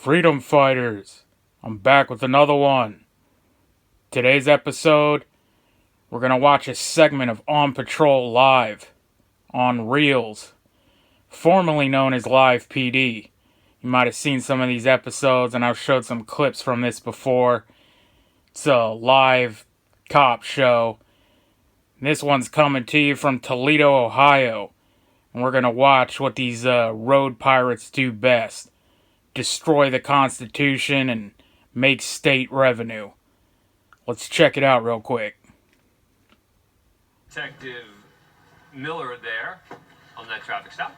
Freedom Fighters, I'm back with another one. Today's episode, we're going to watch a segment of On Patrol Live on Reelz, formerly known as Live PD. You might have seen some of these episodes, and I've showed some clips from this before. It's a live cop show. This one's coming to you from Toledo, Ohio. And we're going to watch what these road pirates do best. Destroy the Constitution and make state revenue. Let's check it out real quick. Detective Miller there on that traffic stop.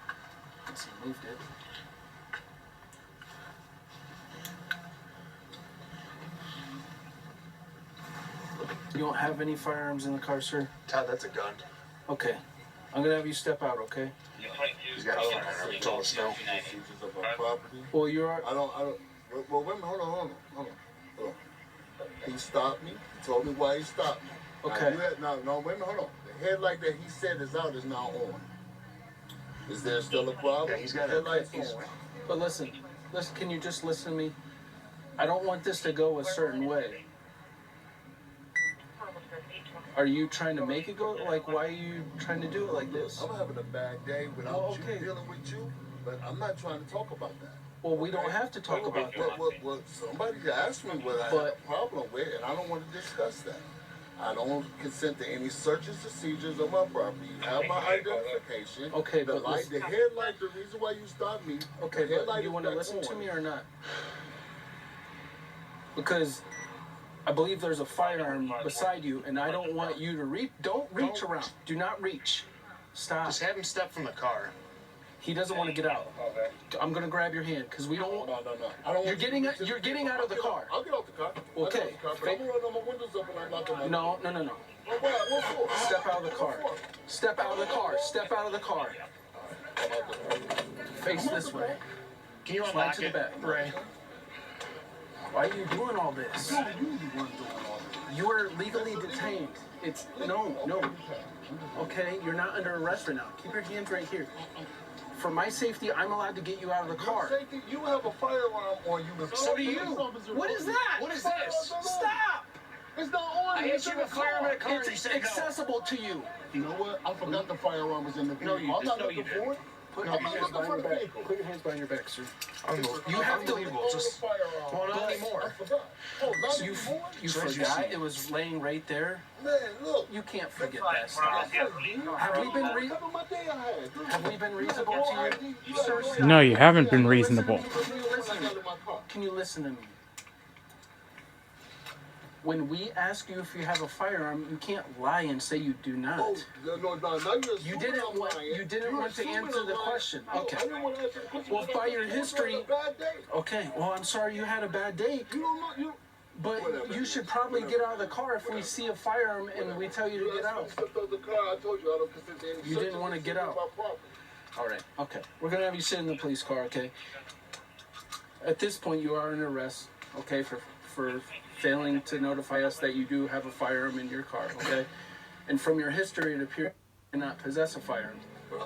Yes, he moved it. You don't have any firearms in the car, sir? Todd, that's a gun. Okay. I'm gonna have you step out, okay? He's got a firearm. He told us no. Well, you're... I don't. Well, wait a minute. Hold on. He stopped me. He told me why he stopped me. Okay. No, wait a minute. Hold on. The headlight that he said is out is now on. Is there still a problem? Yeah, he's got headlights on. But listen, can you just listen to me? I don't want this to go a certain way. Are you trying to make it go? Like, why are you trying to do it like this? I'm having a bad day without you dealing with you, but I'm not trying to talk about that. Well, we don't have to talk about that. Well, somebody asked me what I had a problem with, and I don't want to discuss that. I don't consent to any searches or seizures of my property. You have my identification. Okay, the but light, the headlight, the reason why you stopped me. Okay, but you want to listen to me or not? Because I believe there's a firearm beside you, and I don't want you to don't reach around. Do not reach. Stop. Just have him step from the car. He doesn't want to get out. I'm gonna grab your hand because we don't. No. I don't You're getting out of the car. I'll get out the car. Okay. But I'm gonna run my windows up and I'm not gonna. No. What for? Step out of the car. Step out of the car. Step out of the car. Face this way. Can you Slide unlock to the it, back. Ray? Why are you doing all this? You are legally detained. It's no. Okay, you're not under arrest right now. Keep your hands right here. For my safety, I'm allowed to get you out of the car. Safety, you have a firearm on you. So do you. What is that? What is this? Stop! It's not on. I asked you a firearm in a car and you It's said no. accessible to you. You know what? I forgot the firearm was in the vehicle. you I'm not didn't. looking for it. Put I'm your not hands looking behind for your the back. vehicle. Put your hands behind your back, sir. You have to leave. Just well, not anymore. I forgot. Oh, not You anymore? forgot it was laying right there. Man, look. You can't forget that stuff. Have we been reasonable to you? Sir, No, you haven't been reasonable. Can you listen to me? When we ask you if you have a firearm, you can't lie and say you do not. Oh, no, You didn't want to answer the question. Okay. I didn't want to answer the question. Well, by your history. You had a bad day. Okay. Well, I'm sorry you had a bad day. You don't know. But you should probably get out of the car if we see a firearm and we tell you to get out. You didn't want to get out. All right. Okay. We're gonna have you sit in the police car. Okay. At this point, you are under arrest. Okay, for failing to notify us that you do have a firearm in your car. Okay. And from your history, it appears you do not possess a firearm.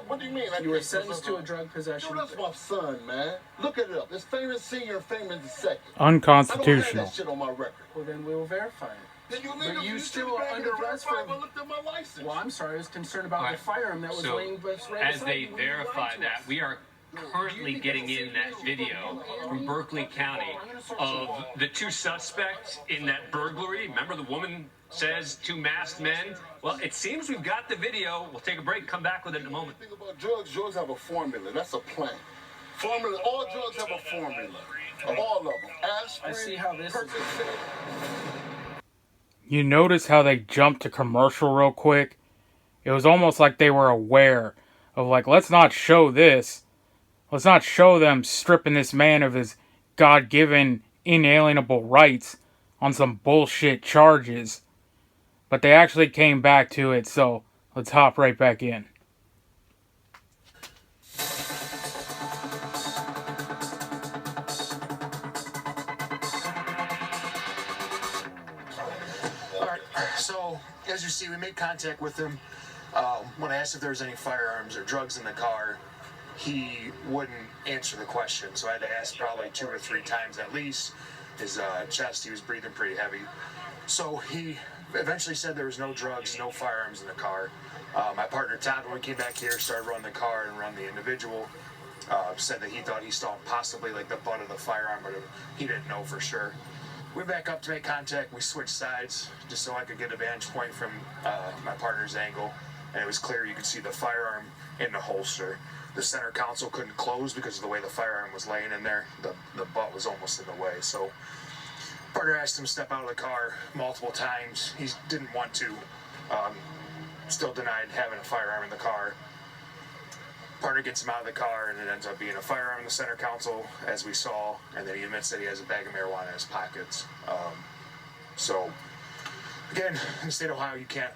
What do you mean? You were sentenced to a drug possession. That's my son, man. Look it up. It's famous senior, famous second. Unconstitutional. I don't have that shit on my record. Well, then we will verify it. But you still are under arrest for. Looked at my license. Well, I'm sorry. I was concerned about the firearm that was laying right as they verify that, we are currently getting in that video from Berkeley County of the two suspects in that burglary. Remember, the woman says two masked men? Well, it seems we've got the video. We'll take a break, come back with it in a moment. The thing about drugs have a formula. That's a plan. Formula. All drugs have a formula. All of them. Aspirin, I see how this is. You notice how they jumped to commercial real quick? It was almost like they were aware of, like, let's not show this. Let's not show them stripping this man of his God-given inalienable rights on some bullshit charges. But they actually came back to it, so let's hop right back in. Alright, so as you see, we made contact with him. When I asked if there was any firearms or drugs in the car, he wouldn't answer the question. So I had to ask probably 2 or 3 times at least. His chest, he was breathing pretty heavy. So he eventually said there was no drugs, no firearms in the car. My partner Todd, when we came back here, started running the car and run the individual. Said that he thought he saw possibly like the butt of the firearm, but he didn't know for sure. We back up to make contact. We switched sides just so I could get a vantage point from my partner's angle, and it was clear you could see the firearm in the holster. The center console couldn't close because of the way the firearm was laying in there. The butt was almost in the way. So partner asked him to step out of the car multiple times. He didn't want to. Still denied having a firearm in the car. Partner gets him out of the car, and it ends up being a firearm in the center console, as we saw, and then he admits that he has a bag of marijuana in his pockets. So, again, in the state of Ohio, you can't,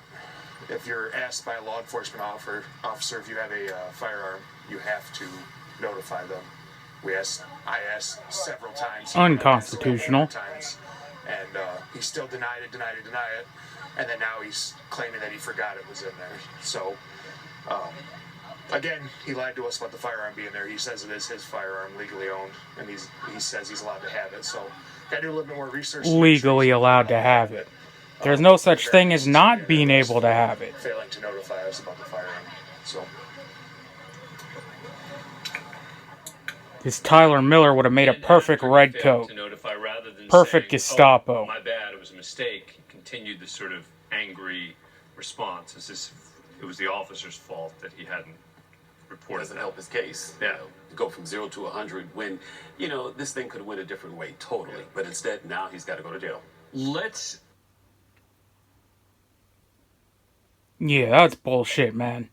if you're asked by a law enforcement officer if you have a firearm, you have to notify them. I asked several times. Unconstitutional. And he still denied it, and then now he's claiming that he forgot it was in there. So, again, he lied to us about the firearm being there. He says it is his firearm, legally owned, and he says he's allowed to have it. So, gotta do a little bit more research. Legally allowed to have it. There's no such thing as not being able to have it. Failing to notify us about the firearm. So, This Tyler Miller would have made a perfect red coat. To notify rather than Perfect saying, Gestapo. "Oh, my bad, it was a mistake." He continued this sort of angry response, as if it was the officer's fault that he hadn't reported. Doesn't help his case. Yeah. You know, to go from 0 to 100 when, this thing could have went a different way totally. But instead, now he's got to go to jail. Yeah, that's bullshit, man.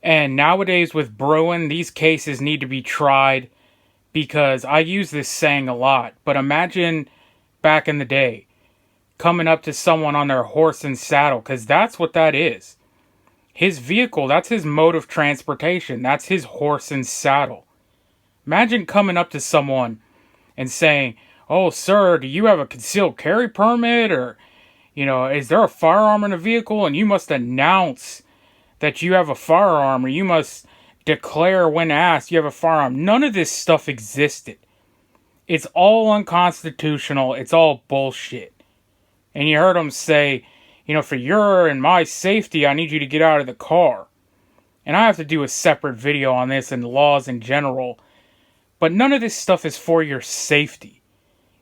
And nowadays with Bruin, these cases need to be tried because I use this saying a lot. But imagine back in the day, coming up to someone on their horse and saddle, because that's what that is. His vehicle, that's his mode of transportation. That's his horse and saddle. Imagine coming up to someone and saying, "Oh, sir, do you have a concealed carry permit? Or, is there a firearm in the vehicle?" And you must announce that you have a firearm, or you must declare when asked you have a firearm. None of this stuff existed. It's all unconstitutional. It's all bullshit. And you heard him say, for your and my safety, I need you to get out of the car. And I have to do a separate video on this and laws in general. But none of this stuff is for your safety.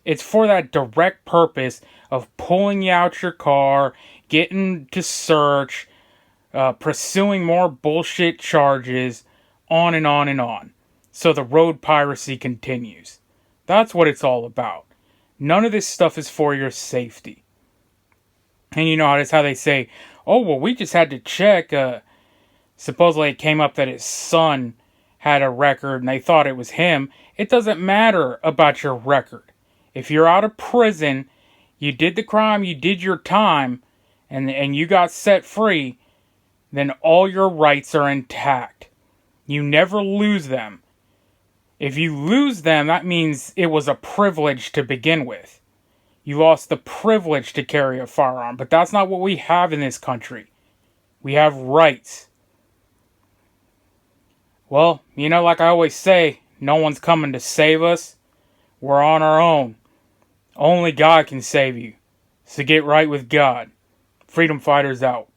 It's for that direct purpose of pulling you out your car, getting to search, pursuing more bullshit charges, on and on and on. So the road piracy continues. That's what it's all about. None of this stuff is for your safety. And that's how they say, "Oh, well, we just had to check." Supposedly it came up that his son had a record and they thought it was him. It doesn't matter about your record. If you're out of prison, you did the crime, you did your time, and you got set free, then all your rights are intact. You never lose them. If you lose them, that means it was a privilege to begin with. You lost the privilege to carry a firearm, but that's not what we have in this country. We have rights. Well, like I always say, no one's coming to save us. We're on our own. Only God can save you. So get right with God. Freedom Fighters out.